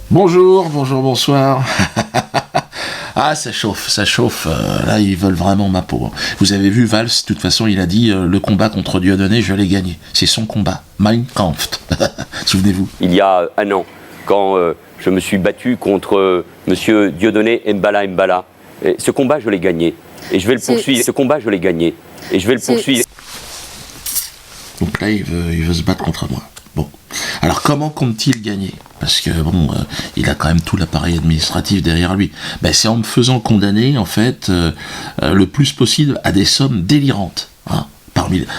Bonjour, bonsoir. Ah, ça chauffe. Là, ils veulent vraiment ma peau. Vous avez vu Valls, de toute façon, il a dit le combat contre Dieudonné, je l'ai gagné. C'est son combat. Mein Kampf. Souvenez-vous. Il y a un an, quand je me suis battu contre monsieur Dieudonné Mbala. Et ce combat, je l'ai gagné. Et je vais le poursuivre. Ce combat, je l'ai gagné. Et je vais le poursuivre. Donc là, il veut se battre contre moi. Bon. Alors, comment compte-t-il gagner ? Parce que, il a quand même tout l'appareil administratif derrière lui. C'est en me faisant condamner, en fait, le plus possible à des sommes délirantes. Hein,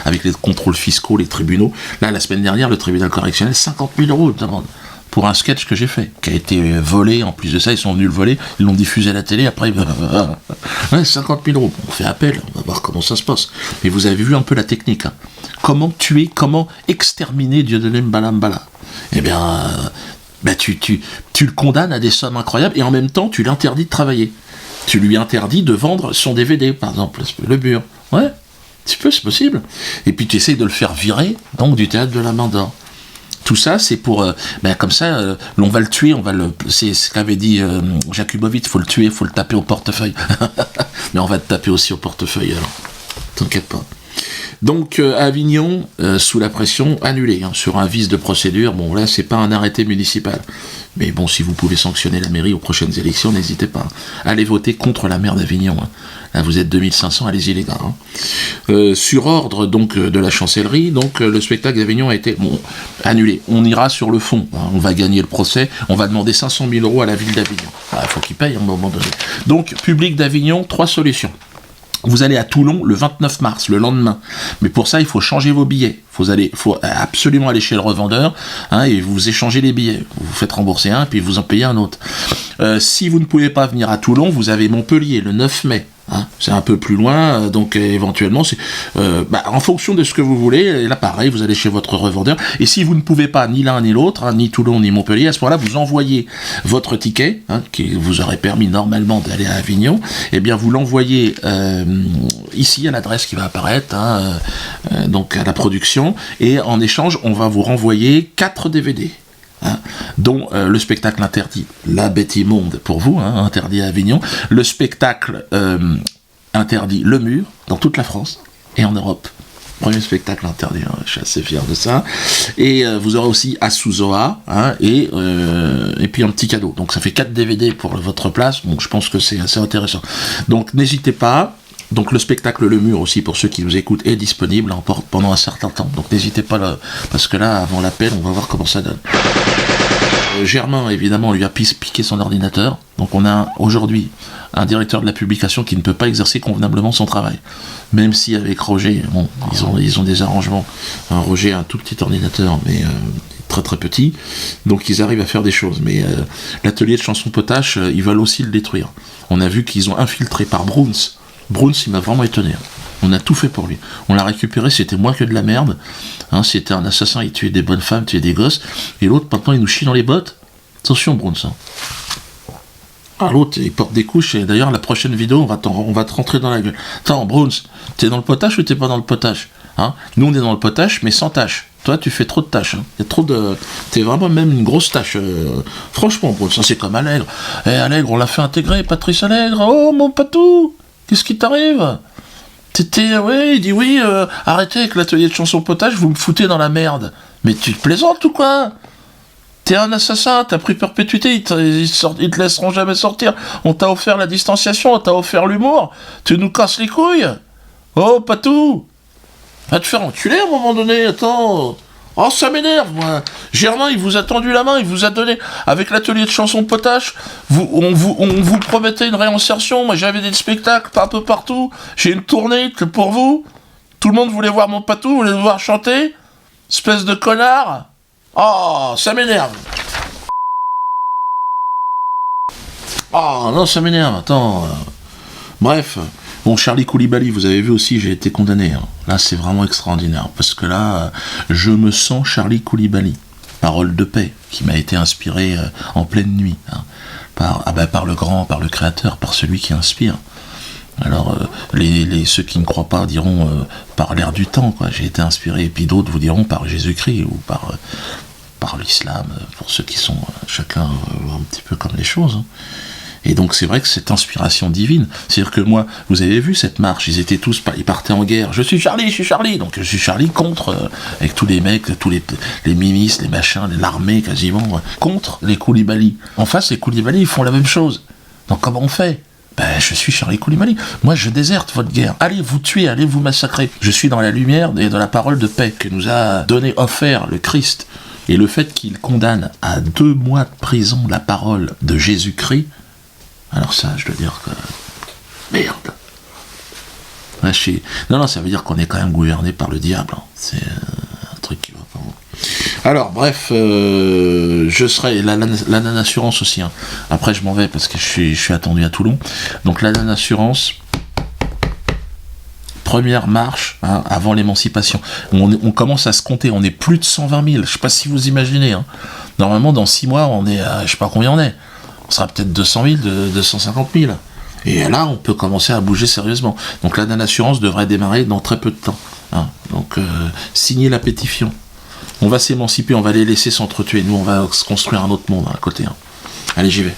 avec les contrôles fiscaux, les tribunaux. Là, la semaine dernière, le tribunal correctionnel, 50 000 € de demande. Pour un sketch que j'ai fait, qui a été volé. En plus de ça, ils sont venus le voler, ils l'ont diffusé à la télé, après, 50 000 €. On fait appel, on va voir comment ça se passe. Mais vous avez vu un peu la technique. Hein. Comment tuer, comment exterminer Dieudonné Mbala. Eh bien, tu le condamnes à des sommes incroyables, et en même temps, tu l'interdis de travailler. Tu lui interdis de vendre son DVD, par exemple, le mur. Ouais, c'est possible. Et puis tu essayes de le faire virer, donc, du théâtre de la Main d'Or. Tout ça, c'est pour... comme ça, on va le tuer, c'est ce qu'avait dit Jakubowicz, faut le tuer, faut le taper au portefeuille. Mais on va te taper aussi au portefeuille, alors. T'inquiète pas. Donc, Avignon, sous la pression, annulé, sur un vice de procédure. Bon, là, c'est pas un arrêté municipal. Mais bon, si vous pouvez sanctionner la mairie aux prochaines élections, n'hésitez pas. Allez voter contre la maire d'Avignon. Là, vous êtes 2500, allez-y les gars. Sur ordre donc de la chancellerie, donc le spectacle d'Avignon a été annulé. On ira sur le fond. On va gagner le procès. On va demander 500 000 € à la ville d'Avignon. Il faut qu'ils payent à un moment donné. Donc, public d'Avignon, 3 solutions. Vous allez à Toulon le 29 mars, le lendemain. Mais pour ça, il faut changer vos billets. Il faut absolument aller chez le revendeur et vous échangez les billets. Vous faites rembourser un, puis vous en payez un autre. Si vous ne pouvez pas venir à Toulon, vous avez Montpellier le 9 mai. C'est un peu plus loin, donc éventuellement, c'est en fonction de ce que vous voulez. Et là, pareil, vous allez chez votre revendeur. Et si vous ne pouvez pas ni l'un ni l'autre, ni Toulon ni Montpellier, à ce moment-là, vous envoyez votre ticket, qui vous aurait permis normalement d'aller à Avignon. Eh bien, vous l'envoyez ici à l'adresse qui va apparaître, donc à la production. Et en échange, on va vous renvoyer 4 DVD. Dont le spectacle interdit La Bête Immonde pour vous, interdit à Avignon, le spectacle interdit Le Mur dans toute la France et en Europe. Premier spectacle interdit, je suis assez fier de ça. Et vous aurez aussi Asuzoa, et puis un petit cadeau. Donc ça fait 4 DVD pour votre place, donc je pense que c'est assez intéressant. Donc n'hésitez pas. Donc le spectacle Le Mur aussi, pour ceux qui nous écoutent, est disponible pendant un certain temps. Donc n'hésitez pas, parce que là, avant l'appel, on va voir comment ça donne. Germain, évidemment, lui a piqué son ordinateur. Donc on a aujourd'hui un directeur de la publication qui ne peut pas exercer convenablement son travail. Même si avec Roger, ils ont des arrangements. Roger a un tout petit ordinateur, mais très très petit. Donc ils arrivent à faire des choses. Mais l'atelier de Chanson Potache, ils veulent aussi le détruire. On a vu qu'ils ont infiltré par Bruns, il m'a vraiment étonné. On a tout fait pour lui. On l'a récupéré, c'était moins que de la merde. C'était un assassin, il tuait des bonnes femmes, tuait des gosses. Et l'autre, maintenant, il nous chie dans les bottes. Attention, Bruns. L'autre, il porte des couches. Et d'ailleurs, la prochaine vidéo, on va te rentrer dans la gueule. Attends, Bruns, t'es dans le potage ou t'es pas dans le potage ? Nous, on est dans le potage, mais sans tâche. Toi, tu fais trop de tâches. Il y a trop de... T'es vraiment même une grosse tâche. Franchement, Bruns, c'est comme Allègre. Allègre, on l'a fait intégrer, Patrice Allègre. Oh, mon patou, qu'est-ce qui t'arrive ? Il dit oui, arrêtez avec l'atelier de Chanson Potage, vous me foutez dans la merde. Mais tu te plaisantes ou quoi ? T'es un assassin, t'as pris perpétuité, ils te laisseront jamais sortir. On t'a offert la distanciation, on t'a offert l'humour. Tu nous casses les couilles. Oh, Patou, va te faire enculer à un moment donné, attends. Oh, ça m'énerve, moi. Germain, il vous a tendu la main, il vous a donné, avec l'atelier de Chanson Potache, on vous promettait une réinsertion. Moi, j'avais des spectacles un peu partout. J'ai une tournée pour vous. Tout le monde voulait voir mon Patou, voulait me voir chanter. Espèce de connard. Oh, ça m'énerve. Oh, non, ça m'énerve, attends. Bref. Bon, Charlie Koulibaly, vous avez vu aussi, j'ai été condamné. Là, c'est vraiment extraordinaire. Parce que là, je me sens Charlie Koulibaly. Parole de paix, qui m'a été inspirée en pleine nuit. Par le créateur, par celui qui inspire. Alors, ceux qui ne croient pas diront par l'air du temps, quoi. J'ai été inspiré, et puis d'autres vous diront par Jésus-Christ ou par l'islam, pour ceux qui sont chacun un petit peu comme les choses. Hein. Et donc c'est vrai que cette inspiration divine, c'est-à-dire que moi, vous avez vu cette marche, ils partaient en guerre. Je suis Charlie, donc je suis Charlie contre, avec tous les mecs, tous les milices, les machins, l'armée quasiment, contre les Koulibaly. En face, les Koulibaly, ils font la même chose. Donc comment on fait ? Ben, je suis Charlie Koulibaly. Moi, je déserte votre guerre. Allez vous tuer, allez vous massacrer. Je suis dans la lumière et dans la parole de paix que nous a offert le Christ. Et le fait qu'il condamne à 2 mois de prison la parole de Jésus-Christ, alors ça, je dois dire que... Merde. Ouais, non, ça veut dire qu'on est quand même gouverné par le diable. Hein. C'est un truc qui va pas... Alors, bref, je serai... La NAN Assurance aussi. Hein. Après, je m'en vais parce que je suis attendu à Toulon. Donc, la NAN Assurance... Première marche hein, avant l'émancipation. On commence à se compter, on est plus de 120 000. Je ne sais pas si vous imaginez. Hein. Normalement, dans 6 mois, on est à, je ne sais pas combien on est. On sera peut-être 200 000, 250 000. Et là, on peut commencer à bouger sérieusement. Donc la NAN Assurance devrait démarrer dans très peu de temps. Hein. Donc signez la pétition. On va s'émanciper, on va les laisser s'entretuer. Nous, on va se construire un autre monde hein, à côté. Hein. Allez, j'y vais.